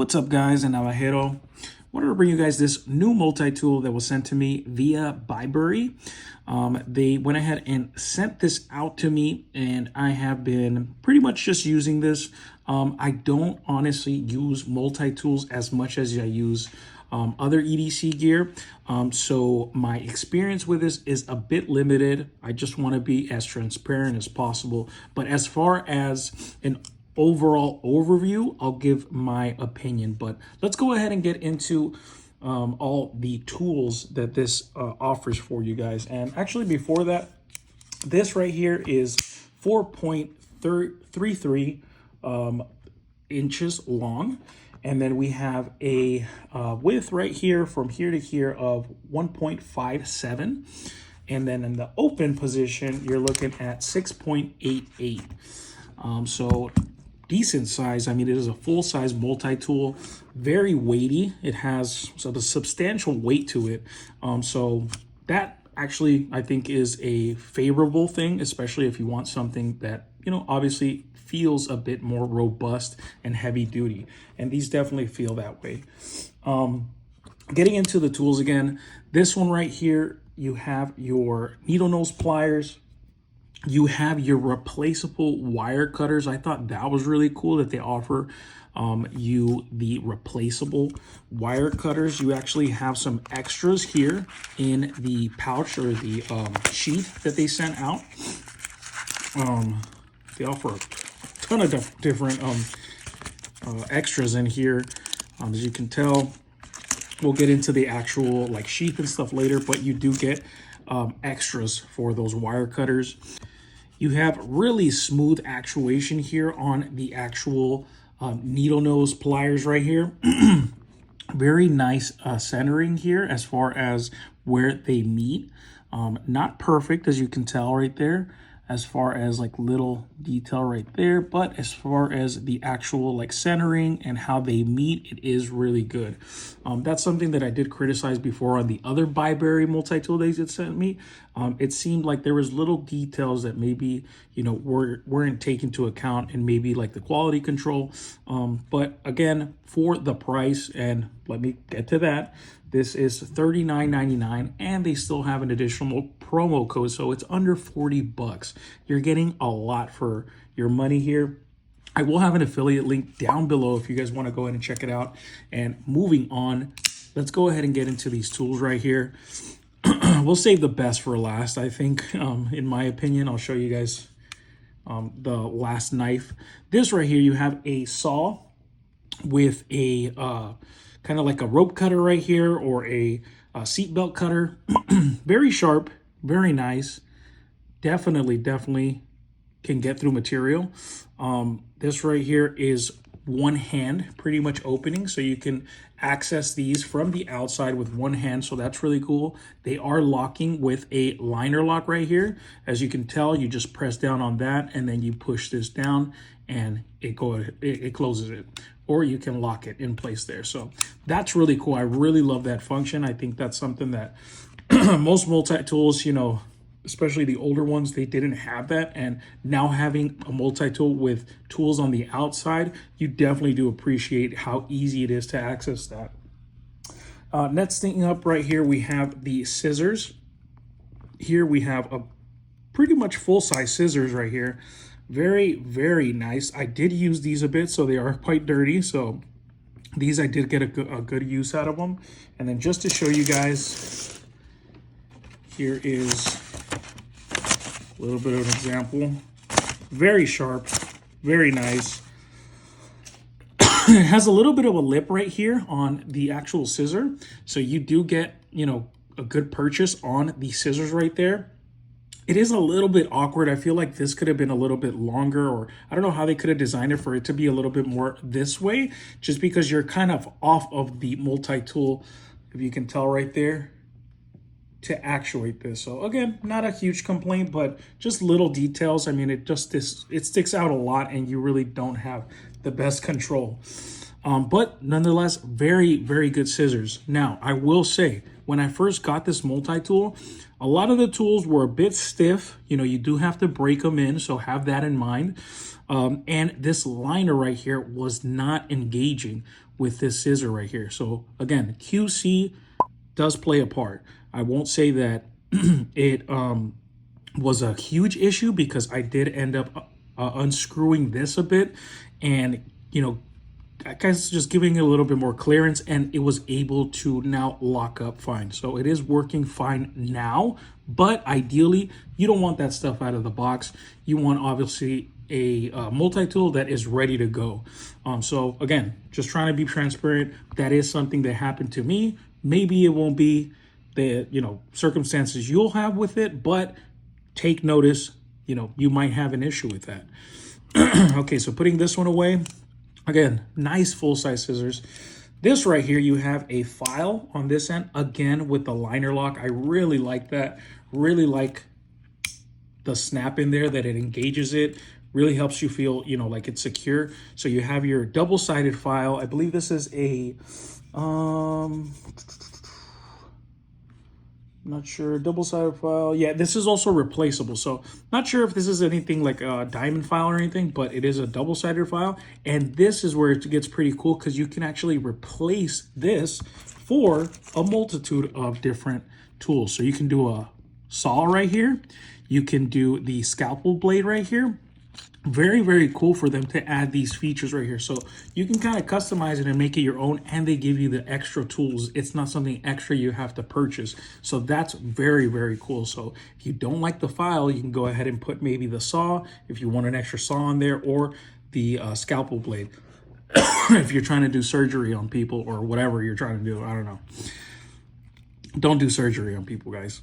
What's up, guys, and Navajero. Wanted to bring you guys this new multi-tool that was sent to me via Bibury. They went ahead and sent this out to me, and I have been pretty much just using this. I don't honestly use multi-tools as much as I use other EDC gear. So my experience with this is a bit limited. I just want to be as transparent as possible. But as far as an overall overview, I'll give my opinion. But let's go ahead and get into all the tools that this offers for you guys. And actually, before that, this right here is 4.33 inches long. And then we have a width right here from here to here of 1.57. And then in the open position, you're looking at 6.88. So decent size. I mean, it is a full-size multi-tool, very weighty. It has a substantial weight to it. So that actually, I think, is a favorable thing, especially if you want something that, you know, obviously feels a bit more robust and heavy duty. And these definitely feel that way. Getting into the tools again, this one right here, you have your needle nose pliers. You have your replaceable wire cutters. I thought that was really cool that they offer you the replaceable wire cutters. You actually have some extras here in the pouch or the sheath that they sent out. They offer a ton of different extras in here. As you can tell, we'll get into the actual like sheath and stuff later, but you do get extras for those wire cutters. You have really smooth actuation here on the actual needle nose pliers right here. Very nice centering here as far as where they meet. Not perfect, as you can tell right there, as far as like little detail right there, but as far as the actual like centering and how they meet, it is really good. That's something that I did criticize before on the other Bibury multi-tool they sent me. It seemed like there was little details that maybe, you know, weren't taken into account and maybe like the quality control. But again, for the price, and let me get to that, this is $39.99, and they still have an additional promo code, so it's under 40 bucks. You're getting a lot for your money here. I will have an affiliate link down below if you guys want to go ahead and check it out. And moving on, let's go ahead and get into these tools right here. We'll save the best for last, I think. In my opinion, I'll show you guys the last knife. This right here, you have a saw with a kind of like a rope cutter right here, or a seatbelt cutter. Very sharp, very nice. Definitely can get through material. This right here is one hand pretty much opening, so you can access these from the outside with one hand, so that's really cool. They are locking with a liner lock right here. As you can tell, you just press down on that and then you push this down and it closes it, or you can lock it in place there. So that's really cool. I really love that function. I think that's something that most multi-tools, you know, especially the older ones, they didn't have that. And now having a multi-tool with tools on the outside, you definitely do appreciate how easy it is to access that. Next thing up right here, we have the scissors. Here we have a pretty much full-size scissors right here. Very nice. I did use these a bit, so they are quite dirty. So these I did get a good use out of them. And then just to show you guys, here is a little bit of an example. Very sharp, very nice. It has a little bit of a lip right here on the actual scissor. So you do get, you know, a good purchase on the scissors right there. It is a little bit awkward. I feel like this could have been a little bit longer, or I don't know how they could have designed it for it to be a little bit more this way, just because you're kind of off of the multi-tool, if you can tell right there, to actuate this. So again, not a huge complaint, but just little details. I mean, it sticks out a lot, and you really don't have the best control. But nonetheless, very good scissors. Now, I will say, when I first got this multi-tool, a lot of the tools were a bit stiff. You know, you do have to break them in, so have that in mind. And this liner right here was not engaging, with this scissor right here. So again, QC does play a part. I won't say that it was a huge issue, because I did end up unscrewing this a bit, and you know, I guess just giving it a little bit more clearance, and it was able to now lock up fine. So it is working fine now, but ideally you don't want that stuff out of the box. You want obviously a multi-tool that is ready to go. So again, just trying to be transparent. That is something that happened to me. Maybe it won't be the, you know, circumstances you'll have with it, but take notice, you know, you might have an issue with that. Okay, so putting this one away. Again, nice full-size scissors. This right here, you have a file on this end, again, with the liner lock. I really like that. Really like the snap in there, that it engages it. Really helps you feel, you know, like it's secure. So you have your double-sided file. I believe this is a, not sure, double-sided file. Yeah, this is also replaceable. So not sure if this is anything like a diamond file or anything, but it is a double-sided file. And this is where it gets pretty cool, because you can actually replace this for a multitude of different tools. So you can do a saw right here. You can do the scalpel blade right here. Very, very cool for them to add these features right here. So you can kind of customize it and make it your own, and they give you the extra tools. It's not something extra you have to purchase. So that's very, very cool. So if you don't like the file, you can go ahead and put maybe the saw, if you want an extra saw on there, or the scalpel blade. If you're trying to do surgery on people or whatever you're trying to do, I don't know. Don't do surgery on people, guys.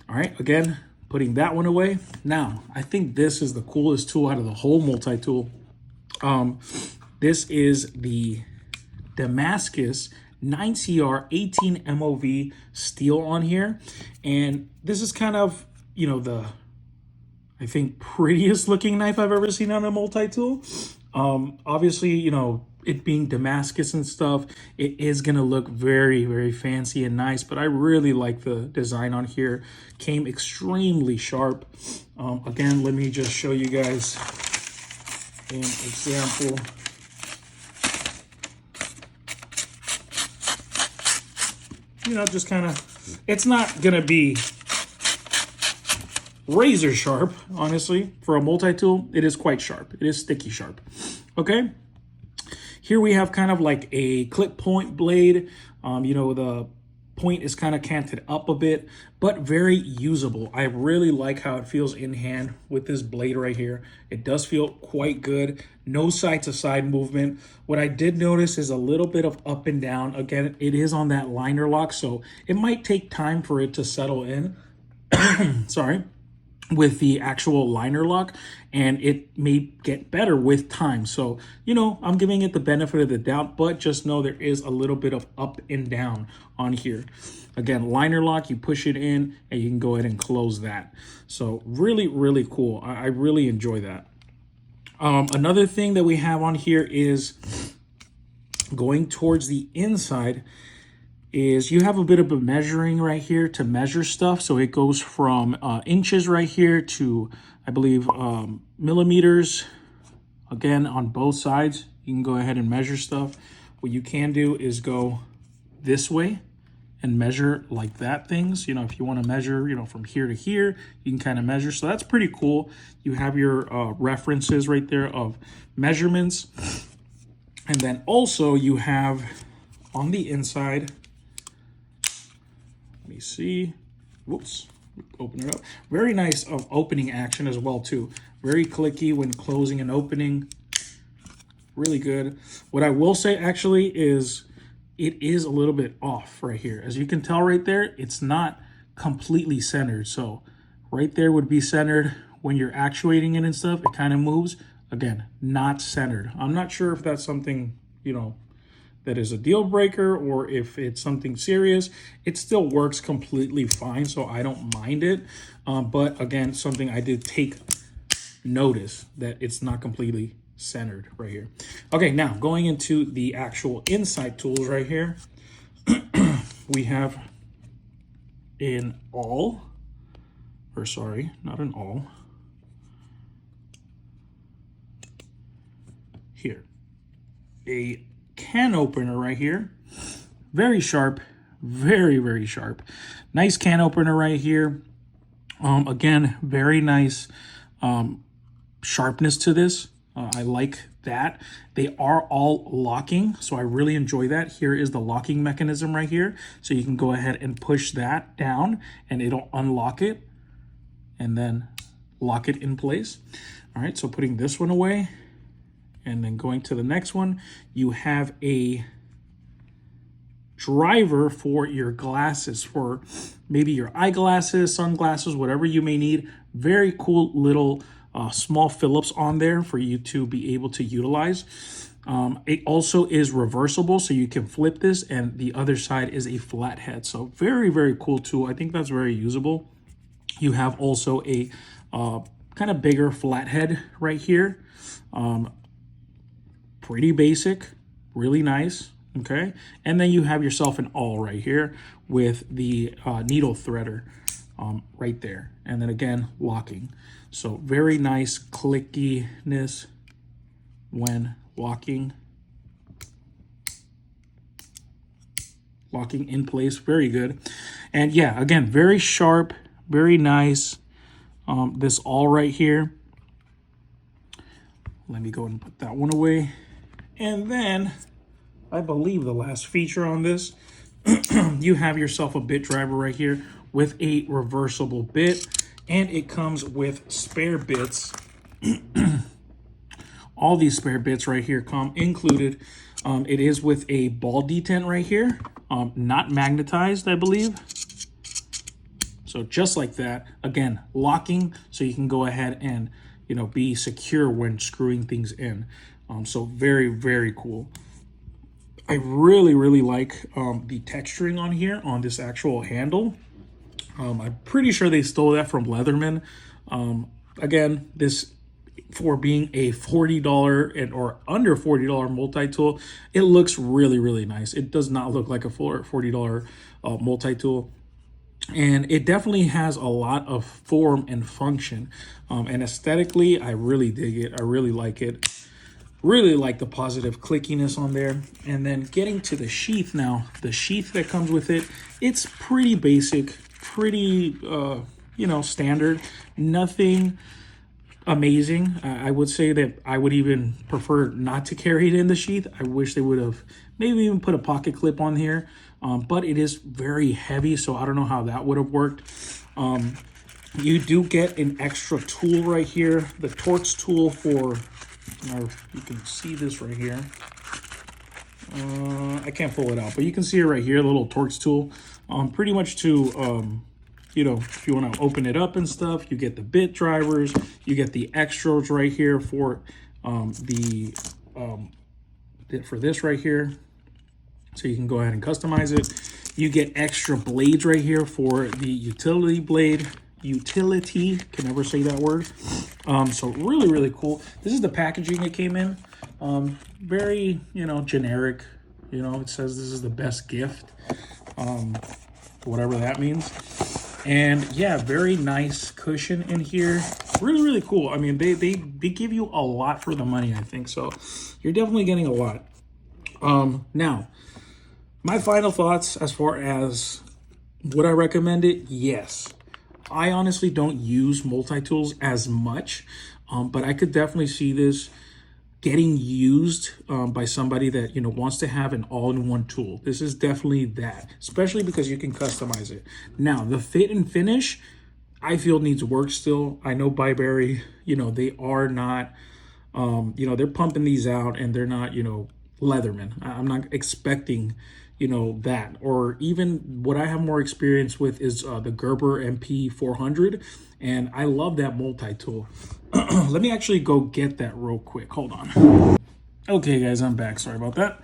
All right, again, putting that one away. Now, I think this is the coolest tool out of the whole multi-tool. This is the Damascus 9CR 18 MOV steel on here. And this is kind of, you know, the, I think, prettiest looking knife I've ever seen on a multi-tool. Obviously, you know, it being Damascus and stuff, it is going to look very, very fancy and nice, but I really like the design on here. Came extremely sharp. Again, let me just show you guys an example. You know, just kind of, it's not going to be razor sharp, honestly. For a multi-tool, it is quite sharp. It is sticky sharp. Okay. Here we have kind of like a clip point blade. You know, the point is kind of canted up a bit, but very usable. I really like how it feels in hand with this blade right here. It does feel quite good. No side to side movement. What I did notice is a little bit of up and down. Again, it is on that liner lock, so it might take time for it to settle in. Sorry. With the actual liner lock, and it may get better with time. So, you know, I'm giving it the benefit of the doubt, but just know there is a little bit of up and down on here. Again, liner lock, you push it in and you can go ahead and close that. So really, really cool. I really enjoy that. Another thing that we have on here is going towards the inside is you have a bit of a measuring right here to measure stuff. So it goes from inches right here to, I believe, millimeters. Again, on both sides, you can go ahead and measure stuff. What you can do is go this way and measure like that things. You know, if you want to measure, you know, from here to here, you can kind of measure. So that's pretty cool. You have your references right there of measurements. And then also you have on the inside, let me see. Whoops. Open it up. Very nice opening action as well too. Very clicky when closing and opening. Really good. What I will say actually is it is a little bit off right here. As you can tell right there, it's not completely centered. So right there would be centered. When you're actuating it and stuff, it kind of moves. Again, not centered. I'm not sure if that's something, you know, that is a deal breaker or if it's something serious. It still works completely fine, so I don't mind it. But again, something I did take notice that it's not completely centered right here. Okay, now going into the actual inside tools right here, we have an awl, or sorry, not an awl. Here, a can opener right here. Very sharp, very, very sharp. Nice can opener right here. Again, very nice sharpness to this. I like that. They are all locking, so I really enjoy that. Here is the locking mechanism right here. So you can go ahead and push that down and it'll unlock it and then lock it in place. All right, so putting this one away and then going to the next one, you have a driver for your glasses, for maybe your eyeglasses, sunglasses, whatever you may need. Very cool little small Phillips on there for you to be able to utilize. It also is reversible, so you can flip this and the other side is a flat head. So very, very cool tool. I think that's very usable. You have also a kind of bigger flat head right here. Pretty basic, really nice. Okay, and then you have yourself an awl right here with the needle threader right there, and then again locking. So very nice clickiness when locking in place. Very good. And yeah, again, very sharp, very nice. This awl right here, let me go and put that one away. And then I believe the last feature on this, you have yourself a bit driver right here with a reversible bit, and it comes with spare bits. All these spare bits right here come included. It is with a ball detent right here, not magnetized, I believe. So just like that, again, locking, so you can go ahead and, you know, be secure when screwing things in. So very, very cool. I really, really like the texturing on here on this actual handle. I'm pretty sure they stole that from Leatherman. Again, this, for being a $40 or under $40 multi-tool, it looks really, really nice. It does not look like a $40 multi-tool. And it definitely has a lot of form and function. And aesthetically, I really dig it. I really like it. Really like the positive clickiness on there. And then getting to the sheath now, the sheath that comes with it, it's pretty basic, pretty, you know, standard. Nothing amazing. I would say that I would even prefer not to carry it in the sheath. I wish they would have maybe even put a pocket clip on here. But it is very heavy, so I don't know how that would have worked. You do get an extra tool right here, the Torx tool for, you can see this right here. I can't pull it out, but you can see it right here, the little Torx tool. Pretty much to, you know, if you want to open it up and stuff, you get the bit drivers, you get the extras right here for for this right here. So you can go ahead and customize it. You get extra blades right here for the utility blade. Utility, can never say that word. So really, really cool. This is the packaging it came in. Very, you know, generic. You know, it says this is the best gift. Whatever that means. And yeah, very nice cushion in here. Really, really cool. I mean, they give you a lot for the money, I think. So you're definitely getting a lot. Now, my final thoughts as far as would I recommend it? Yes. I honestly don't use multi-tools as much, but I could definitely see this getting used by somebody that, you know, wants to have an all-in-one tool. This is definitely that, especially because you can customize it. Now, the fit and finish, I feel needs work still. I know Bibury, you know, they are not, you know, they're pumping these out and they're not, you know, Leatherman. I'm not expecting, you know, that. Or even what I have more experience with is the Gerber MP400, and I love that multi-tool. Let me actually go get that real quick. Hold on. Okay, guys, I'm back. Sorry about that.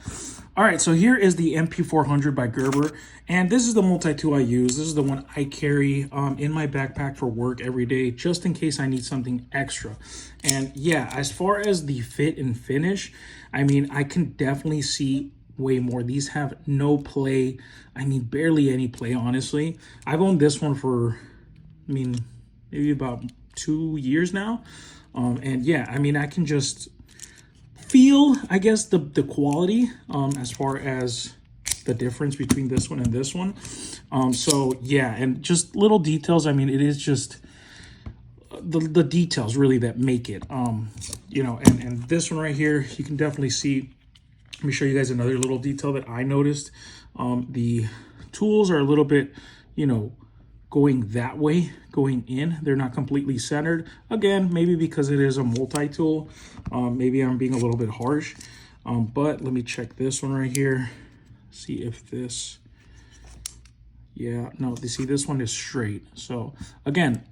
All right, so here is the MP400 by Gerber, and this is the multi-tool I use. This is the one I carry in my backpack for work every day, just in case I need something extra. And yeah, as far as the fit and finish, I mean, I can definitely see way more. These have no play. I mean, barely any play, honestly. I've owned this one for, I mean, maybe about 2 years now. And yeah, I mean, I can just feel, I guess, the quality as far as the difference between this one and this one. So yeah, and just little details. I mean, it is just the details really that make it. You know, and this one right here, you can definitely see. Let me show you guys another little detail that I noticed. The tools are a little bit, you know, going that way, going in. They're not completely centered. Again, maybe because it is a multi-tool. Maybe I'm being a little bit harsh. But let me check this one right here. See if this, yeah, no, you see this one is straight. So again,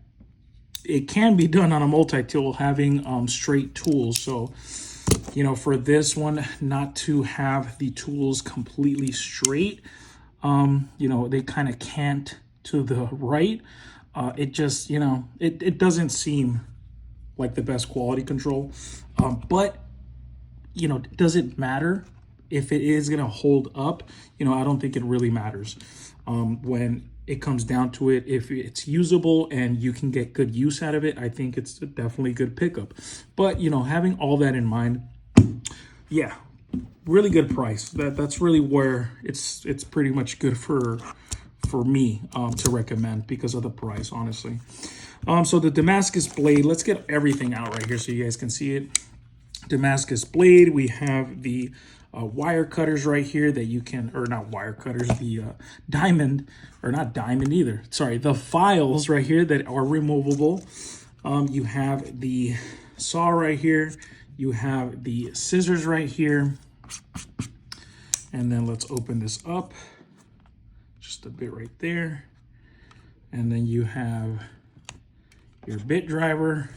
it can be done on a multi-tool having straight tools. So, you know, for this one not to have the tools completely straight, you know, they kind of can't to the right. It just, you know, it doesn't seem like the best quality control. But, you know, does it matter? If it is going to hold up, you know, I don't think it really matters when it comes down to it. If it's usable and you can get good use out of it, I think it's definitely a good pickup. But, you know, having all that in mind, yeah, really good price. That's really where it's pretty much good for me to recommend because of the price, honestly. So the Damascus blade, let's get everything out right here so you guys can see it. Damascus blade, we have the wire cutters right here that you can, or not wire cutters, the diamond, or not diamond either, sorry, the files right here that are removable. You have the saw right here, you have the scissors right here, and then let's open this up just a bit right there, and then you have your bit driver,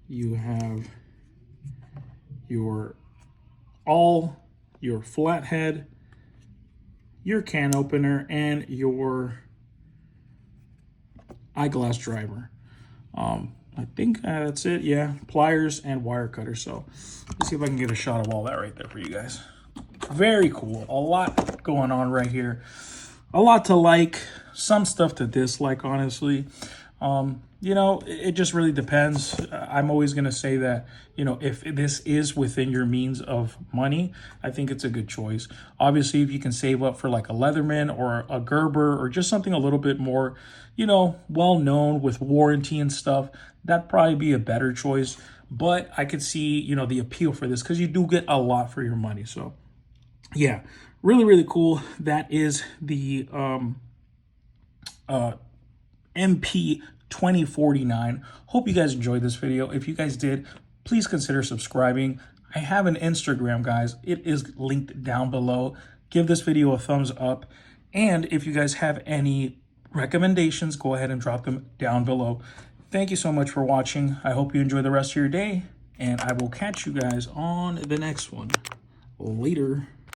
you have your flathead, your can opener, and your eyeglass driver. I think that's it. Yeah, pliers and wire cutter. So let's see if I can get a shot of all that right there for you guys. Very cool. A lot going on right here. A lot to like, some stuff to dislike, honestly. You know, it just really depends. I'm always going to say that, you know, if this is within your means of money, I think it's a good choice. Obviously, if you can save up for like a Leatherman or a Gerber or just something a little bit more, you know, well-known with warranty and stuff, that'd probably be a better choice. But I could see, you know, the appeal for this because you do get a lot for your money. So, yeah, really, really cool. That is the MP2049. Hope you guys enjoyed this video. If you guys did, please consider subscribing. I have an Instagram, guys. It is linked down below. Give this video a thumbs up. And if you guys have any recommendations, go ahead and drop them down below. Thank you so much for watching. I hope you enjoy the rest of your day, and I will catch you guys on the next one. Later.